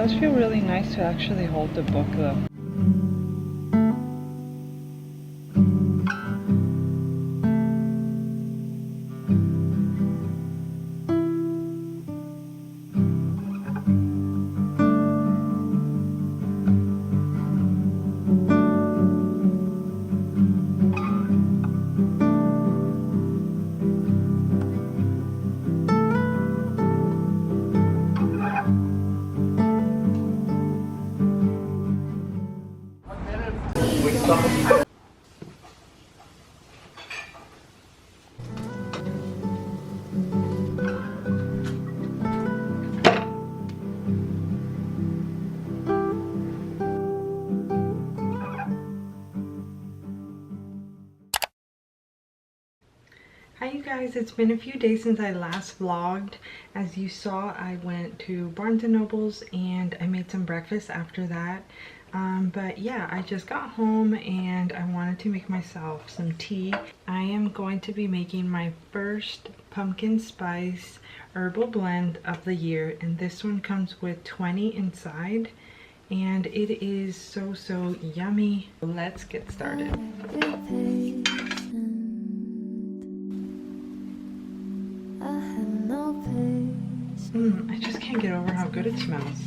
does feel really nice to actually hold the book though. Hi you guys, it's been a few days since I last vlogged. As you saw, I went to Barnes & Noble's and I made some breakfast after that. But yeah, I just got home and I wanted to make myself some tea. I am going to be making my first pumpkin spice herbal blend of the year, and this one comes with 20 inside and it is so yummy. Let's get started. I just can't get over how good it smells.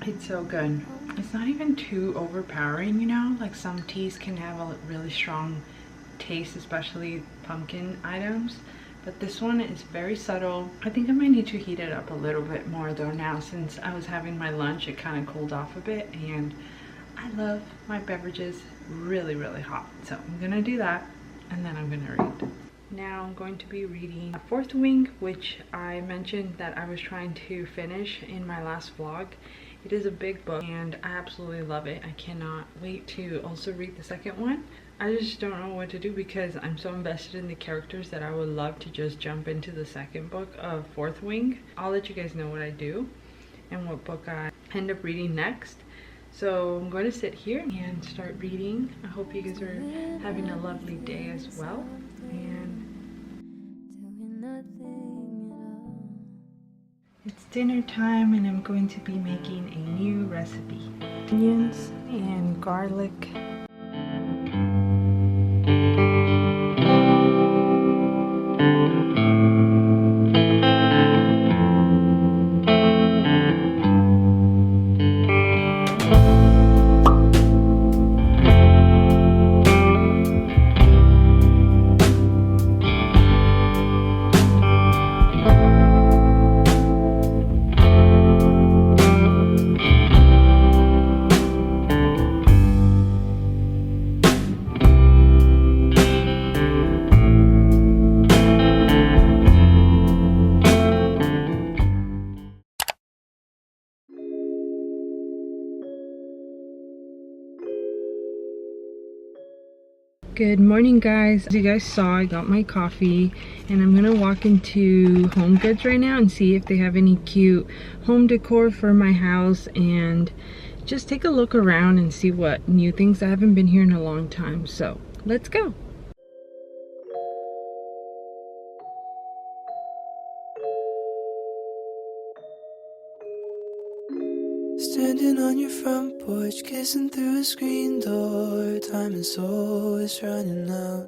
It's so good. It's not even too overpowering, you know? Like some teas can have a really strong taste, especially pumpkin items. But this one is very subtle. I think I might need to heat it up a little bit more though now, since I was having my lunch. It kind of cooled off a bit, and I love my beverages really hot. So I'm gonna do that, and then I'm gonna read. Now I'm going to be reading Fourth Wing, which I mentioned that I was trying to finish in my last vlog. It is a big book and I absolutely love it. I cannot wait to also read the second one. I just don't know what to do because I'm so invested in the characters that I would love to just jump into the second book of Fourth Wing. I'll let you guys know what I do and what book I end up reading next. So I'm going to sit here and start reading. I hope you guys are having a lovely day as well. And it's dinner time and I'm going to be making a new recipe. Onions and garlic. Good morning guys. As you guys saw, I got my coffee and I'm gonna walk into Home Goods right now and see if they have any cute home decor for my house and just take a look around and see what new things. I haven't been here in a long time, so let's go. Standing on your front porch, kissing through a screen door. Time is always running out.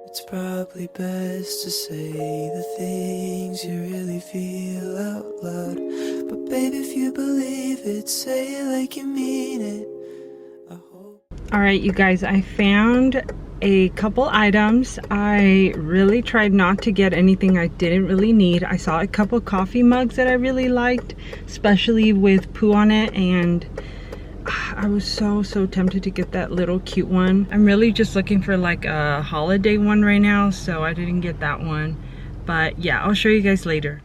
It's probably best to say the things you really feel out loud. But baby, if you believe it, say it like you mean it. I hope. Alright you guys, I found a couple items. I really tried not to get anything I didn't really need. I saw a couple coffee mugs that I really liked, especially with poo on it, and I was so tempted to get that little cute one. I'm really just looking for like a holiday one right now, so I didn't get that one. But yeah, I'll show you guys later.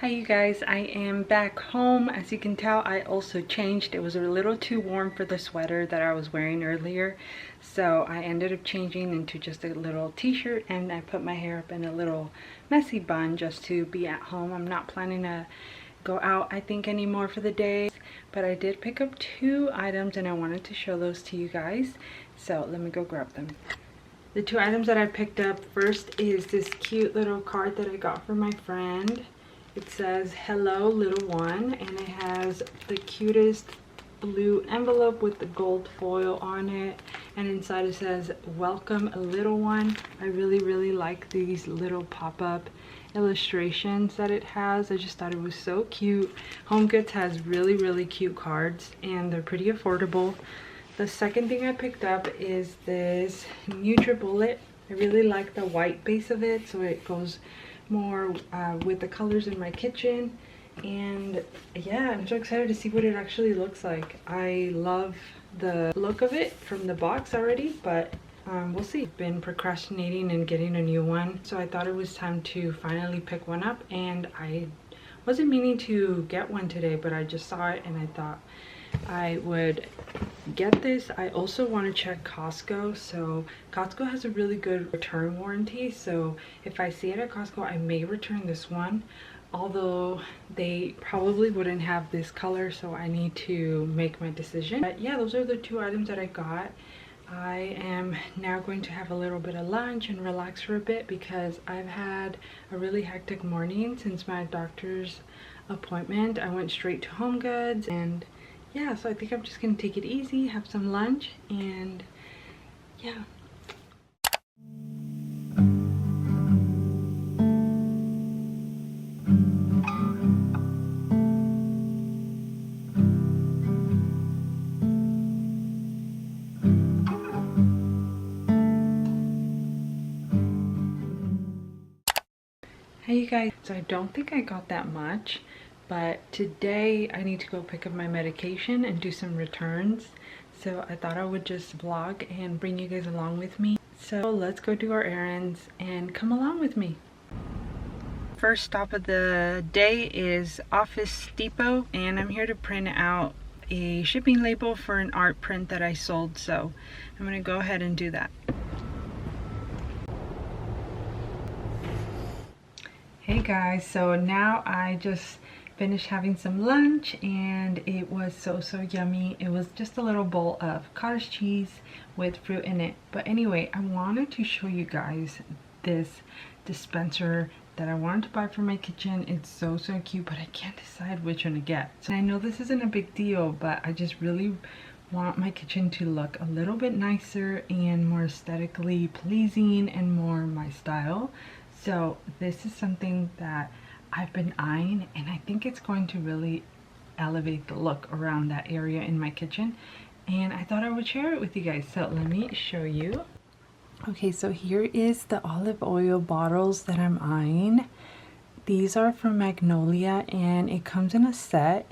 Hi you guys, I am back home. As you can tell, I also changed. It was a little too warm for the sweater that I was wearing earlier, so I ended up changing into just a little t-shirt, and I put my hair up in a little messy bun just to be at home. I'm not planning to go out, I think, anymore for the day, but I did pick up 2 items and I wanted to show those to you guys, so let me go grab them. The two items that I picked up, first is this cute little card that I got from my friend. It says, "Hello, little one," and it has the cutest blue envelope with the gold foil on it, and inside it says, "Welcome, little one." I really like these little pop-up illustrations that it has. I just thought it was so cute. HomeGoods has really cute cards, and they're pretty affordable. The second thing I picked up is this NutriBullet. I really like the white base of it, so it goes more with the colors in my kitchen. And yeah, I'm so excited to see what it actually looks like. I love the look of it from the box already, but we'll see. I've been procrastinating and getting a new one, so I thought it was time to finally pick one up. And I wasn't meaning to get one today, but I just saw it and I thought I would get this. I also want to check Costco. So Costco has a really good return warranty, so if I see it at Costco, I may return this one, although they probably wouldn't have this color, so I need to make my decision. But yeah, those are the two items that I got. I am now going to have a little bit of lunch and relax for a bit because I've had a really hectic morning since my doctor's appointment. I went straight to HomeGoods, and yeah, so I think I'm just gonna take it easy, have some lunch, and yeah. Hey you guys, so I don't think I got that much, but today I need to go pick up my medication and do some returns, so I thought I would just vlog and bring you guys along with me. So let's go do our errands and come along with me. First stop of the day is Office Depot, and I'm here to print out a shipping label for an art print that I sold, so I'm gonna go ahead and do that. Hey guys, so now I just finished having some lunch and it was so yummy. It was just a little bowl of cottage cheese with fruit in it. But anyway, I wanted to show you guys this dispenser that I wanted to buy for my kitchen. It's so cute, but I can't decide which one to get. So I know this isn't a big deal, but I just really want my kitchen to look a little bit nicer and more aesthetically pleasing and more my style. So this is something that I've been eyeing, and I think it's going to really elevate the look around that area in my kitchen, and I thought I would share it with you guys. So let me show you. Okay, so here is the olive oil bottles that I'm eyeing. These are from Magnolia, and it comes in a set,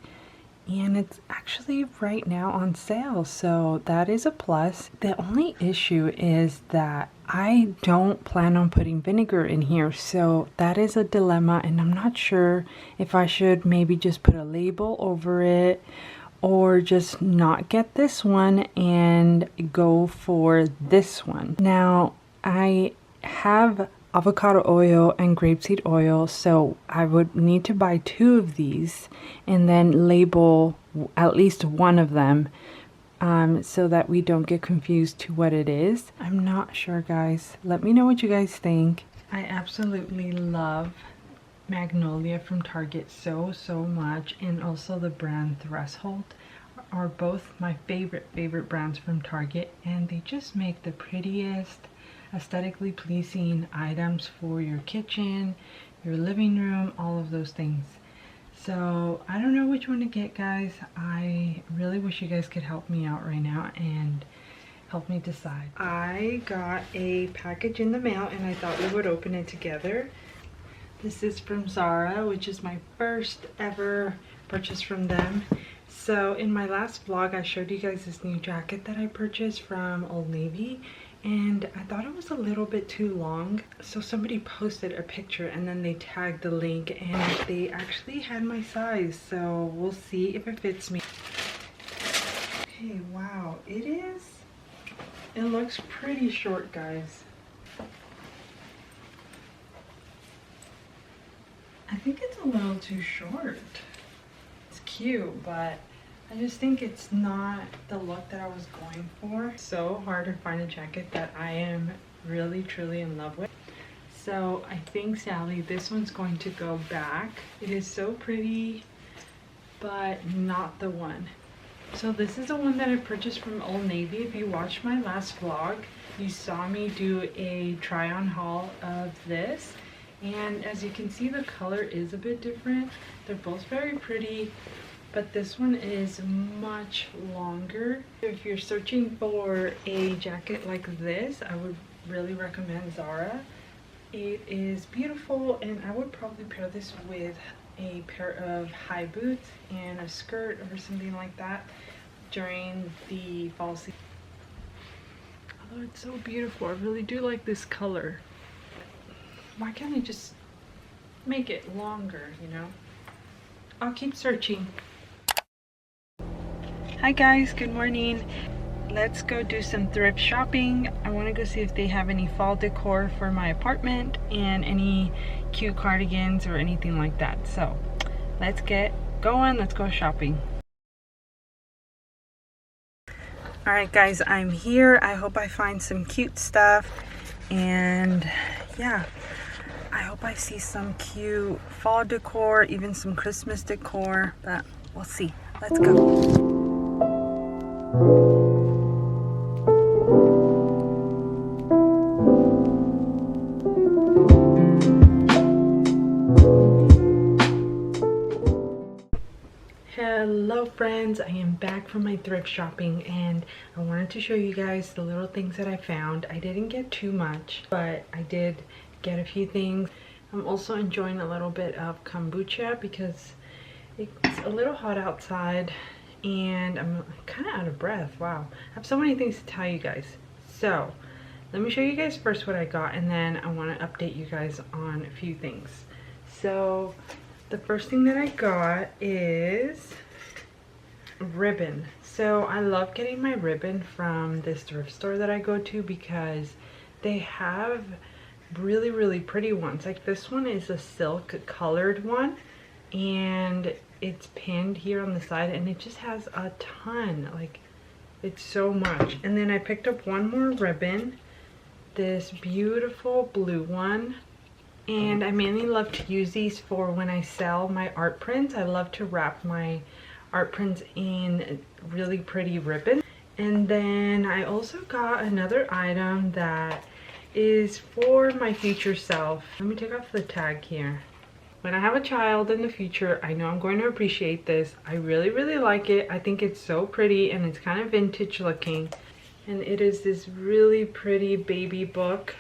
and it's actually right now on sale, so that is a plus. The only issue is that I don't plan on putting vinegar in here, so that is a dilemma, and I'm not sure if I should maybe just put a label over it or just not get this one and go for this one. Now I have avocado oil and grapeseed oil, so I would need to buy 2 of these and then label at least one of them, so that we don't get confused to what it is. I'm not sure, guys. Let me know what you guys think. I absolutely love Magnolia from Target so much, and also the brand Threshold are both my favorite brands from Target, and they just make the prettiest, aesthetically pleasing items for your kitchen, your living room, all of those things. So I don't know which one to get, guys. I really wish you guys could help me out right now and help me decide. I got a package in the mail and I thought we would open it together. This is from Zara, which is my first ever purchase from them. So in my last vlog, I showed you guys this new jacket that I purchased from Old Navy, and I thought it was a little bit too long, so somebody posted a picture and then they tagged the link, and they actually had my size, so we'll see if it fits me. Okay, wow, it looks pretty short, guys. I think it's a little too short. It's cute, but I just think it's not the look that I was going for. It's so hard to find a jacket that I am really truly in love with. So I think, Sally, this one's going to go back. It is so pretty, but not the one. So this is the one that I purchased from Old Navy. If you watched my last vlog, you saw me do a try on haul of this. And as you can see, the color is a bit different. They're both very pretty, but this one is much longer. If you're searching for a jacket like this, I would really recommend Zara. It is beautiful, and I would probably pair this with a pair of high boots and a skirt or something like that during the fall season. Although it's so beautiful, I really do like this color. Why can't I just make it longer, you know? I'll keep searching. Hi guys, good morning. Let's go do some thrift shopping. I want to go see if they have any fall decor for my apartment and any cute cardigans or anything like that. So let's get going, let's go shopping. Alright guys, I'm here. I hope I find some cute stuff, and yeah, I hope I see some cute fall decor, even some Christmas decor, but we'll see. Let's go. Hello friends, I am back from my thrift shopping, and I wanted to show you guys the little things that I found. I didn't get too much, but I did get a few things. I'm also enjoying a little bit of kombucha because it's a little hot outside and I'm kind of out of breath. Wow, I have so many things to tell you guys. So let me show you guys first what I got, and then I want to update you guys on a few things. So the first thing that I got is ribbon. So I love getting my ribbon from this thrift store that I go to because they have really pretty ones. Like this one is a silk colored one, and it's pinned here on the side, and it just has a ton. Like, it's so much. And then I picked up one more ribbon, this beautiful blue one. And I mainly love to use these for when I sell my art prints. I love to wrap my art prints in really pretty ribbon. And then I also got another item that is for my future self. Let me take off the tag here. When I have a child in the future, I know I'm going to appreciate this. I really like it. I think it's so pretty, and it's kind of vintage looking. And it is this really pretty baby book.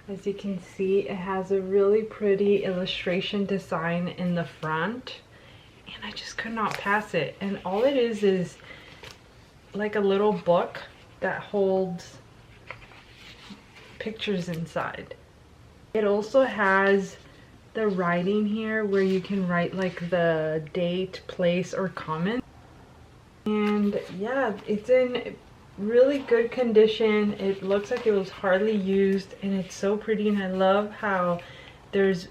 As you can see, it has a really pretty illustration design in the front, and I just could not pass it. And all it is like a little book that holds pictures inside. It also has the writing here where you can write like the date, place, or comment. And yeah, it's in really good condition. It looks like it was hardly used, and it's so pretty. And I love how there's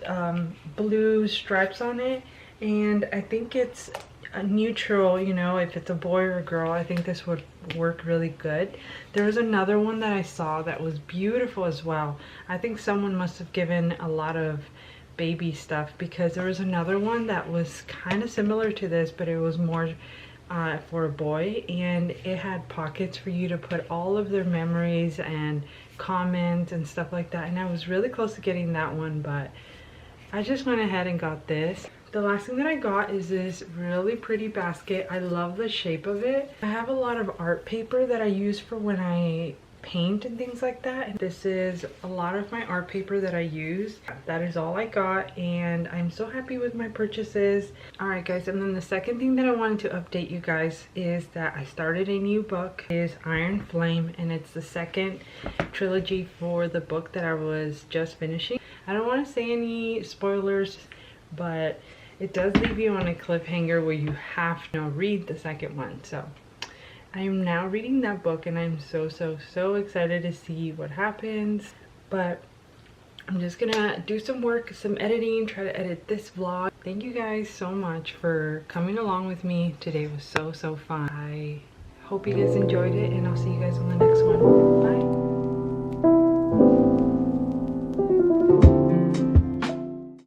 blue stripes on it, and I think it's a neutral, you know, if it's a boy or a girl. I think this would work really good. There was another one that I saw that was beautiful as well. I think someone must have given a lot of baby stuff, because there was another one that was kind of similar to this, but it was more for a boy, and it had pockets for you to put all of their memories and comments and stuff like that. And I was really close to getting that one, but I just went ahead and got this. The last thing that I got is this really pretty basket. I love the shape of it. I have a lot of art paper that I use for when I paint and things like that, and this is a lot of my art paper that I use. That is all I got, and I'm so happy with my purchases. Alright guys, and then the second thing that I wanted to update you guys is that I started a new book. It is Iron Flame, and it's the second trilogy for the book that I was just finishing. I don't want to say any spoilers, but it does leave you on a cliffhanger where you have to read the second one. So I am now reading that book, and I'm so excited to see what happens. But I'm just gonna do some work, some editing, try to edit this vlog. Thank you guys so much for coming along with me. Today was so fun. I hope you guys enjoyed it, and I'll see you guys on the next one. Bye.